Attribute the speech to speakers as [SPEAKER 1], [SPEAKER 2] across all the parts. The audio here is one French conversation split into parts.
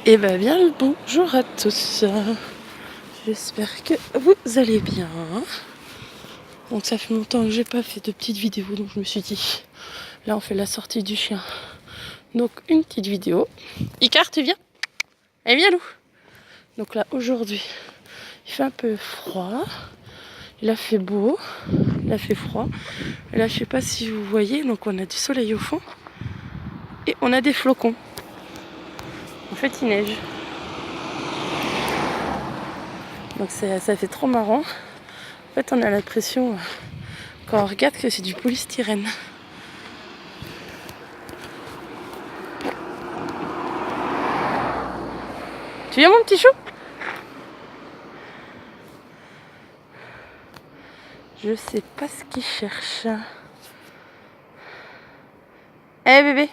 [SPEAKER 1] Et bien le bonjour à tous. J'espère que vous allez bien. Donc ça fait longtemps que j'ai pas fait de petites vidéos, donc je me suis dit, là on fait la sortie du chien. Donc une petite vidéo. Icar, tu viens? Eh bien Lou. Donc là aujourd'hui, il fait un peu froid. Il a fait beau, il a fait froid. Et là je sais pas si vous voyez, donc on a du soleil au fond. Et on a des flocons. En fait il neige. Donc ça fait trop marrant. En fait on a l'impression quand on regarde que c'est du polystyrène. Tu viens mon petit chou? Je sais pas ce qu'il cherche. Eh bébé.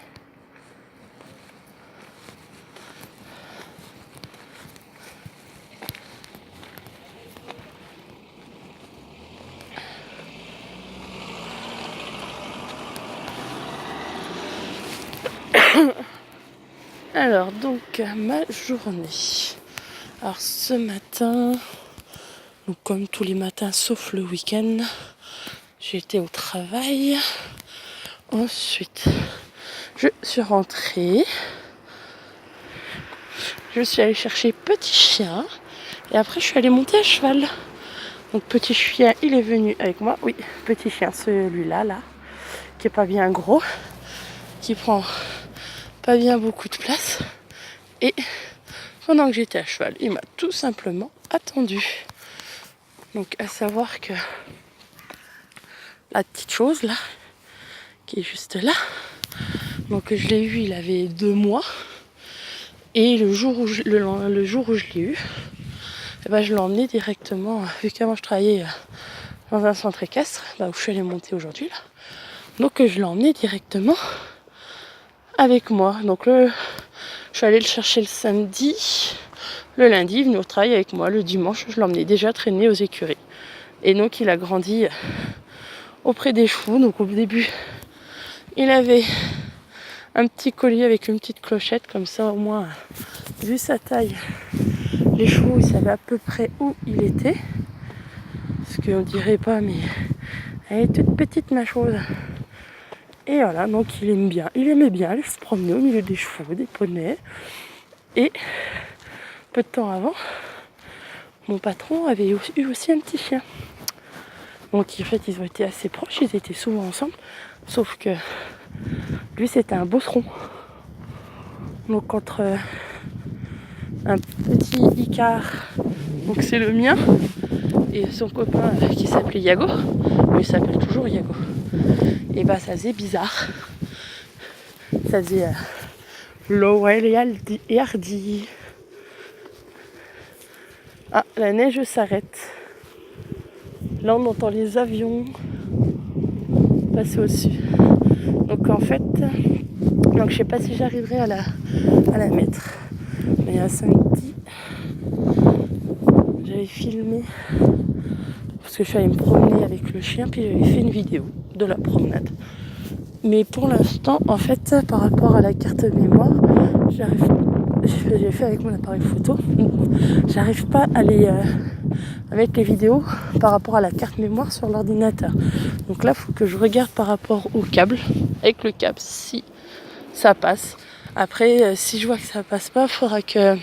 [SPEAKER 1] Alors donc ma journée. Alors ce matin, donc comme tous les matins sauf le week-end, j'ai été au travail. Ensuite, je suis rentrée. Je suis allée chercher petit chien. Et après je suis allée monter à cheval. Donc petit chien, il est venu avec moi. Oui, petit chien, celui-là, là, qui est pas bien gros, qui prend pas bien beaucoup de place. Et pendant que j'étais à cheval, il m'a tout simplement attendu. Donc à savoir que la petite chose là, qui est juste là, donc je l'ai eu, il avait 2 mois. Et le jour où je l'ai eu, je l'ai emmené directement, vu qu'avant je travaillais dans un centre équestre, où je suis allée monter aujourd'hui là. Donc je l'ai emmené directement avec moi. Donc je suis allée le chercher le samedi. Le lundi, il est venu au travail avec moi. Le dimanche, je l'emmenais déjà traîner aux écuries. Et donc il a grandi auprès des chevaux. Donc au début, il avait un petit collier avec une petite clochette. Comme ça au moins, vu sa taille, les chevaux, ils savaient à peu près où il était. Parce qu'on dirait pas, mais elle est toute petite ma chose. Et voilà, donc il aimait bien aller se promener au milieu des chevaux, des poneys. Et peu de temps avant, mon patron avait eu aussi un petit chien. Donc en fait, ils ont été assez proches, ils étaient souvent ensemble. Sauf que lui, c'était un bosseron. Donc entre un petit Icar, donc c'est le mien, et son copain qui s'appelait Yago, mais il s'appelle toujours Yago. Et ça faisait bizarre. Ça faisait Lowell et Hardy. Ah, la neige s'arrête. Là, on entend les avions passer au-dessus. Donc en fait, donc je sais pas si j'arriverai à la mettre. Mais à samedi, j'avais filmé parce que je suis allée me promener avec le chien, puis j'avais fait une vidéo de la promenade. Mais pour l'instant, en fait, par rapport à la carte mémoire, j'ai fait avec mon appareil photo, j'arrive pas à mettre les vidéos par rapport à la carte mémoire sur l'ordinateur. Donc là, il faut que je regarde par rapport au câble, avec le câble, si ça passe. Après, si je vois que ça passe pas, il faudra que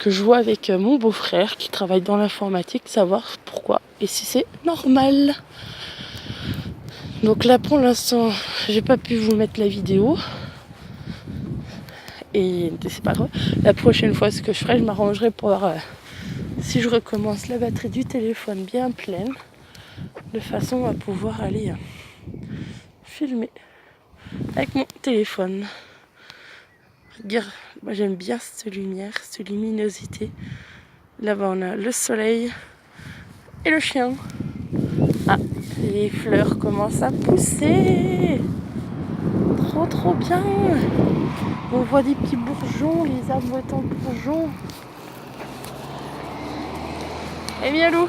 [SPEAKER 1] je vois avec mon beau-frère qui travaille dans l'informatique, savoir pourquoi et si c'est normal. Donc là, pour l'instant, j'ai pas pu vous mettre la vidéo. Et c'est pas grave. La prochaine fois, ce que je ferai, je m'arrangerai pour si je recommence la batterie du téléphone bien pleine, de façon à pouvoir aller filmer avec mon téléphone. Moi j'aime bien cette lumière, cette luminosité. Là-bas on a le soleil et le chien. Ah, les fleurs commencent à pousser. Trop bien. On voit des petits bourgeons, les arbres étant bourgeons. Eh bien Lou,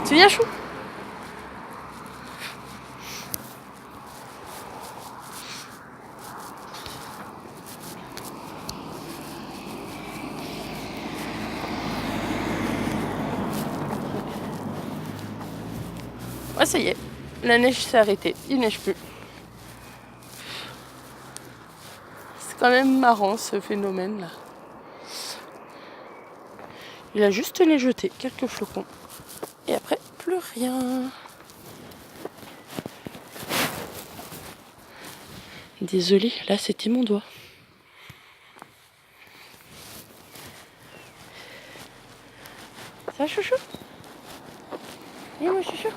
[SPEAKER 1] tu viens chou? Ouais, ça y est, la neige s'est arrêtée, il neige plus. C'est quand même marrant ce phénomène là. Il a juste neigeté, quelques flocons. Et après, plus rien. Désolée, là c'était mon doigt. Ça chouchou? Et moi chouchou?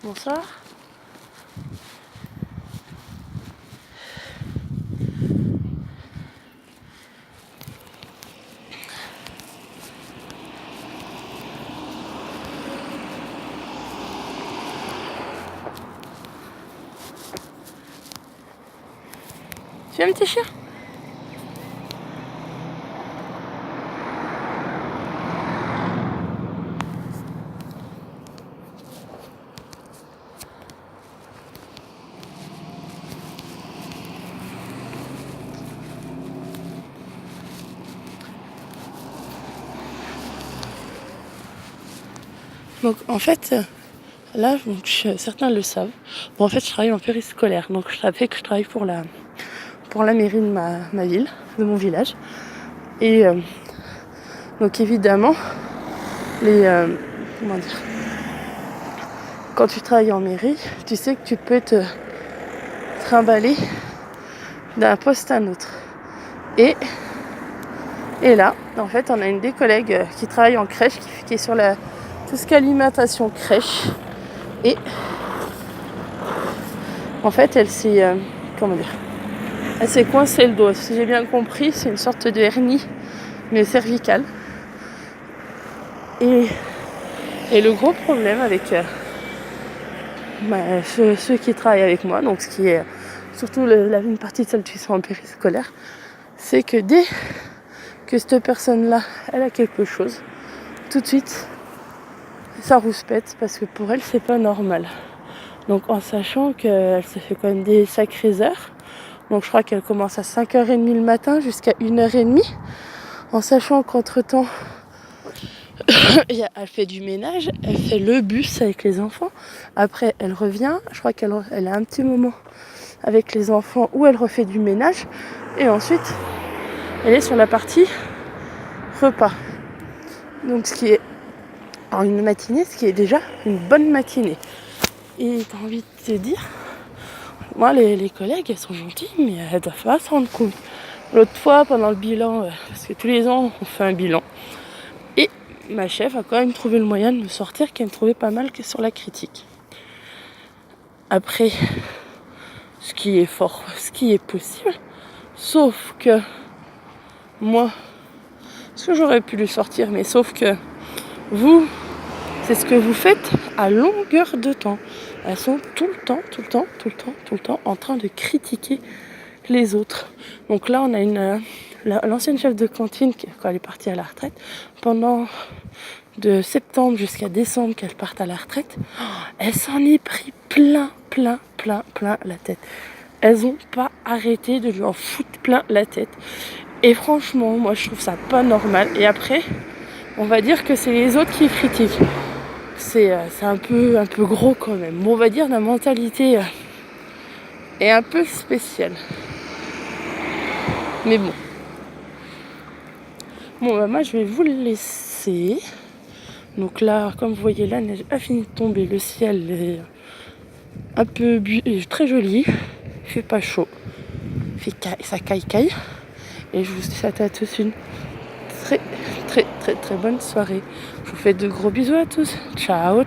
[SPEAKER 1] Bonsoir. Tu aimes tes chiens? Donc en fait, là, donc, certains le savent. Bon, en fait, je travaille en périscolaire. Donc ça fait que je travaille pour la mairie de ma ville, de mon village. Et donc évidemment, comment dire, quand tu travailles en mairie, tu sais que tu peux te trimballer d'un poste à un autre. Et là, en fait, on a une des collègues qui travaille en crèche, qui est sur tout ce qui est alimentation crèche. Et en fait, elle s'est coincée le dos. Si j'ai bien compris, c'est une sorte de hernie, mais cervicale. Et le gros problème avec ceux qui travaillent avec moi, donc ce qui est surtout une partie de celles qui sont en périscolaire, c'est que dès que cette personne-là, elle a quelque chose, tout de suite, ça rouspète parce que pour elle, c'est pas normal. Donc en sachant qu'elle se fait quand même des sacrées heures, donc je crois qu'elle commence à 5h30 le matin jusqu'à 1h30, en sachant qu'entre-temps, elle fait du ménage, elle fait le bus avec les enfants, après elle revient, je crois qu'elle a un petit moment avec les enfants où elle refait du ménage, et ensuite elle est sur la partie repas. Donc ce qui est en une matinée, ce qui est déjà une bonne matinée. Et t'as envie de te dire, moi les collègues elles sont gentilles, mais elles doivent pas se rendre compte. L'autre fois pendant le bilan, parce que tous les ans on fait un bilan, et ma chef a quand même trouvé le moyen de me sortir qu'elle me trouvait pas mal que sur la critique. Après, ce qui est possible, sauf que moi, ce que j'aurais pu lui sortir, mais sauf que vous, c'est ce que vous faites à longueur de temps. Elles sont tout le temps en train de critiquer les autres. Donc là, on a l'ancienne chef de cantine, quand elle est partie à la retraite, pendant de septembre jusqu'à décembre qu'elle parte à la retraite, elle s'en est pris plein la tête. Elles n'ont pas arrêté de lui en foutre plein la tête. Et franchement, moi je trouve ça pas normal. Et après, on va dire que c'est les autres qui critiquent. C'est un peu gros quand même. Bon, on va dire la mentalité est un peu spéciale. Mais bon. Bon, bah moi je vais vous le laisser. Donc là, comme vous voyez, la neige a fini de tomber. Le ciel est un peu très joli. Il fait pas chaud. Ça caille. Et je vous souhaite à tous une très bonne soirée. Je vous fais de gros bisous à tous. Ciao.